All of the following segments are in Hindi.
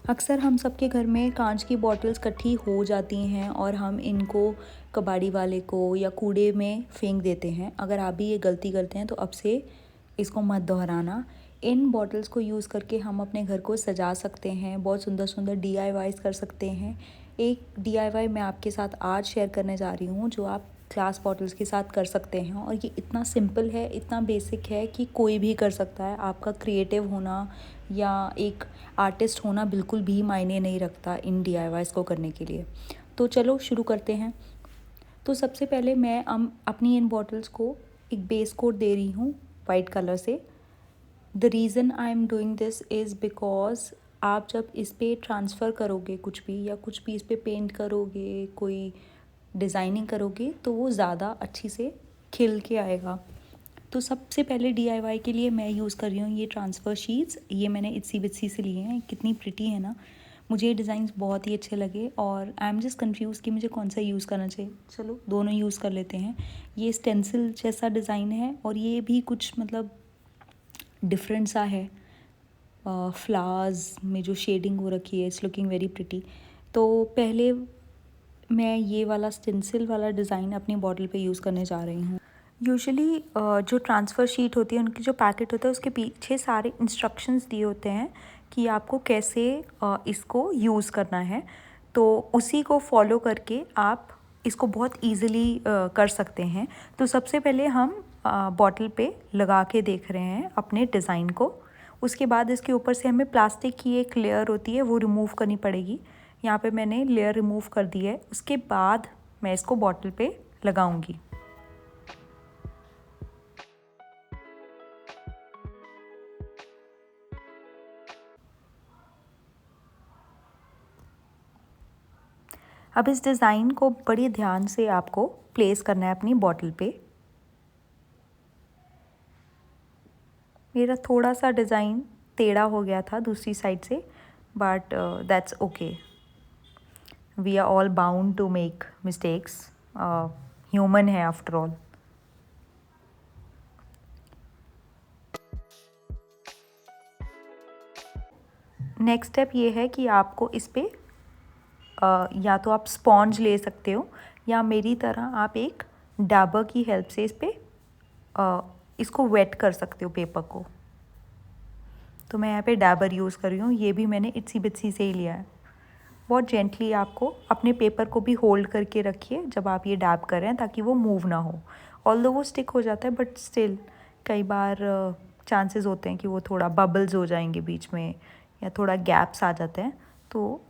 अक्सर हम सबके घर में कांच की बॉटल्स इकट्ठी हो जाती हैं और हम इनको कबाड़ी वाले को या कूड़े में फेंक देते हैं। अगर आप भी ये गलती करते हैं तो अब से इसको मत दोहराना। इन बॉटल्स को यूज़ करके हम अपने घर को सजा सकते हैं, बहुत सुंदर सुंदर DIYs कर सकते हैं। एक DIY मैं आपके साथ आज शेयर करने जा रही हूँ जो आप ग्लास बॉटल्स के साथ कर सकते हैं, और ये इतना सिंपल है, इतना बेसिक है कि कोई भी कर सकता है। आपका क्रिएटिव होना या एक आर्टिस्ट होना बिल्कुल भी मायने नहीं रखता इन DIYs को करने के लिए। तो चलो शुरू करते हैं। तो सबसे पहले मैं अपनी इन बॉटल्स को एक बेस कोट दे रही हूँ वाइट कलर से। The reason I am doing this is because आप जब इस पर ट्रांसफ़र करोगे कुछ भी, या कुछ भी इस पर पेंट करोगे, कोई डिज़ाइनिंग करोगे, तो वो ज़्यादा अच्छी से खिल के आएगा। तो सबसे पहले DIY के लिए मैं यूज़ कर रही हूँ ये ट्रांसफ़र शीट्स। ये मैंने इत्सी बित्सी से लिए हैं। कितनी प्रिटी है ना। मुझे ये डिज़ाइंस बहुत ही अच्छे लगे और आई एम जस्ट कन्फ्यूज़ कि मुझे कौन सा यूज़ करना चाहिए। चलो दोनों यूज़ कर लेते हैं। ये स्टेंसिल जैसा डिज़ाइन है और ये भी कुछ मतलब डिफरेंट सा है। फ्लावर्स में जो शेडिंग हो रखी है, इट्स लुकिंग वेरी प्रिटी। तो पहले मैं ये वाला स्टेंसिल वाला डिज़ाइन अपनी बॉटल पे यूज़ करने जा रही हूँ। यूजुअली जो ट्रांसफ़र शीट होती है, उनकी जो पैकेट होता है उसके पीछे सारे इंस्ट्रक्शंस दिए होते हैं कि आपको कैसे इसको यूज़ करना है। तो उसी को फॉलो करके आप इसको बहुत ईज़िली कर सकते हैं। तो सबसे पहले हम बॉटल पे लगा के देख रहे हैं अपने डिज़ाइन को। उसके बाद इसके ऊपर से हमें प्लास्टिक की एक लेयर होती है वो रिमूव करनी पड़ेगी। यहाँ पे मैंने लेयर रिमूव कर दी है। उसके बाद मैं इसको बॉटल पे लगाऊंगी। अब इस डिज़ाइन को बड़ी ध्यान से आपको प्लेस करना है अपनी बॉटल पे। मेरा थोड़ा सा डिज़ाइन टेढ़ा हो गया था दूसरी साइड से, but that's okay. We are all bound to make mistakes, human है आफ्टर ऑल। नेक्स्ट स्टेप ये है कि आपको इस पे या तो आप स्पॉन्ज ले सकते हो, या मेरी तरह आप एक डैबर की हेल्प से इस पे इसको वेट कर सकते हो पेपर को। तो मैं यहाँ पे डैबर यूज़ कर रही हूँ। ये भी मैंने इत्सी बित्सी से ही लिया है। बहुत जेंटली आपको अपने पेपर को भी होल्ड करके रखिए जब आप ये डैब कर रहे हैं, ताकि वो मूव ना हो। ऑल्दो वो स्टिक हो जाता है, बट स्टिल कई बार चांसेस होते हैं कि वो थोड़ा बबल्स हो जाएंगे बीच में, या थोड़ा गैप्स आ जाते हैं। तो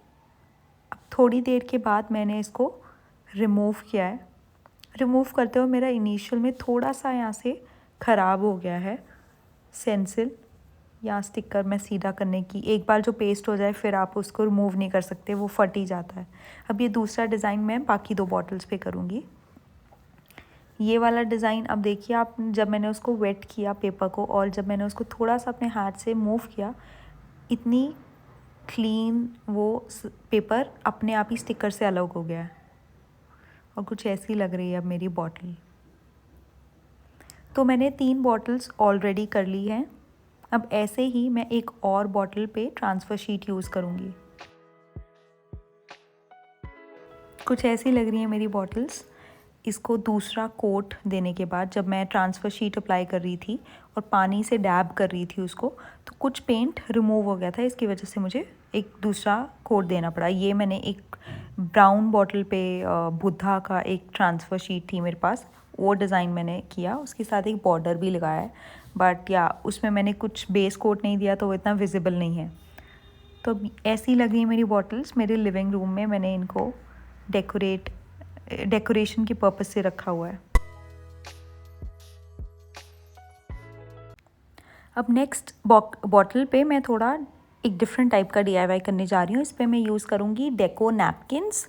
अब थोड़ी देर के बाद मैंने इसको रिमूव किया है। रिमूव करते हुए मेरा इनिशियल में थोड़ा सा यहाँ से ख़राब हो गया है सेंसिल या स्टिकर में सीधा करने की। एक बार जो पेस्ट हो जाए फिर आप उसको रिमूव नहीं कर सकते, वो फट ही जाता है। अब ये दूसरा डिज़ाइन मैं बाकी 2 बॉटल्स पे करूँगी। ये वाला डिज़ाइन अब देखिए आप, जब मैंने उसको वेट किया पेपर को और जब मैंने उसको थोड़ा सा अपने हाथ से मूव किया, इतनी क्लीन वो पेपर अपने आप ही स्टिकर से अलग हो गया है और कुछ ऐसी लग रही है अब मेरी बॉटल। तो मैंने 3 बॉटल्स ऑलरेडी कर ली हैं। अब ऐसे ही मैं एक और बॉटल पे ट्रांसफ़र शीट यूज़ करूँगी। कुछ ऐसी लग रही हैं मेरी बॉटल्स। इसको दूसरा कोट देने के बाद जब मैं ट्रांसफ़र शीट अप्लाई कर रही थी और पानी से डैब कर रही थी उसको, तो कुछ पेंट रिमूव हो गया था। इसकी वजह से मुझे एक दूसरा कोट देना पड़ा। ये मैंने एक ब्राउन बॉटल पे बुद्धा का एक ट्रांसफ़र शीट थी मेरे पास, वो डिज़ाइन मैंने किया। उसके साथ एक बॉर्डर भी लगाया है, बट या उसमें मैंने कुछ बेस कोट नहीं दिया तो वो इतना विजिबल नहीं है। तो अब ऐसी लग रही है मेरी बॉटल्स। मेरे लिविंग रूम में मैंने इनको डेकोरेशन के पर्पस से रखा हुआ है। अब नेक्स्ट बॉटल पे मैं थोड़ा एक डिफरेंट टाइप का DIY करने जा रही हूँ। इस पे मैं यूज़ करूँगी डेको नैपकिन्स।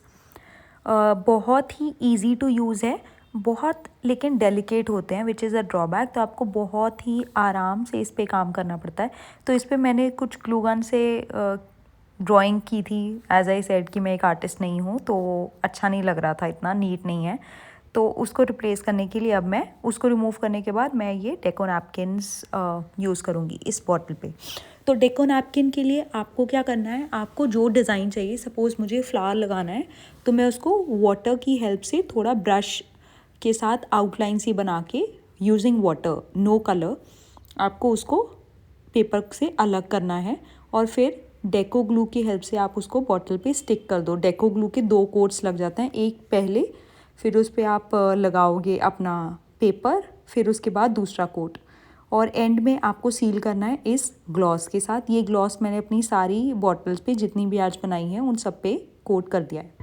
बहुत ही इजी टू यूज़ है, बहुत लेकिन डेलिकेट होते हैं, विच इज़ अ ड्रॉबैक। तो आपको बहुत ही आराम से इस पे काम करना पड़ता है। तो इस पे मैंने कुछ ग्लू गन से ड्राइंग की थी। एज आई सेड कि मैं एक आर्टिस्ट नहीं हूँ, तो अच्छा नहीं लग रहा था, इतना नीट नहीं है। तो उसको रिप्लेस करने के लिए अब मैं उसको रिमूव करने के बाद मैं ये डेको नैपकिन्स यूज़ करूँगी इस बॉटल पे। तो डेको नैपकिन के लिए आपको क्या करना है, आपको जो डिज़ाइन चाहिए, सपोज़ मुझे फ्लावर लगाना है तो मैं उसको वाटर की हेल्प से थोड़ा ब्रश के साथ आउटलाइन सी बना के यूजिंग वाटर, नो कलर, आपको उसको पेपर से अलग करना है और फिर डेको ग्लू की हेल्प से आप उसको बॉटल पे स्टिक कर दो। डेको ग्लू के 2 कोट्स लग जाते हैं, एक पहले, फिर उस पर आप लगाओगे अपना पेपर, फिर उसके बाद दूसरा कोट, और एंड में आपको सील करना है इस ग्लॉस के साथ। ये ग्लॉस मैंने अपनी सारी बॉटल्स पे जितनी भी आज बनाई हैं उन सब पे कोट कर दिया है।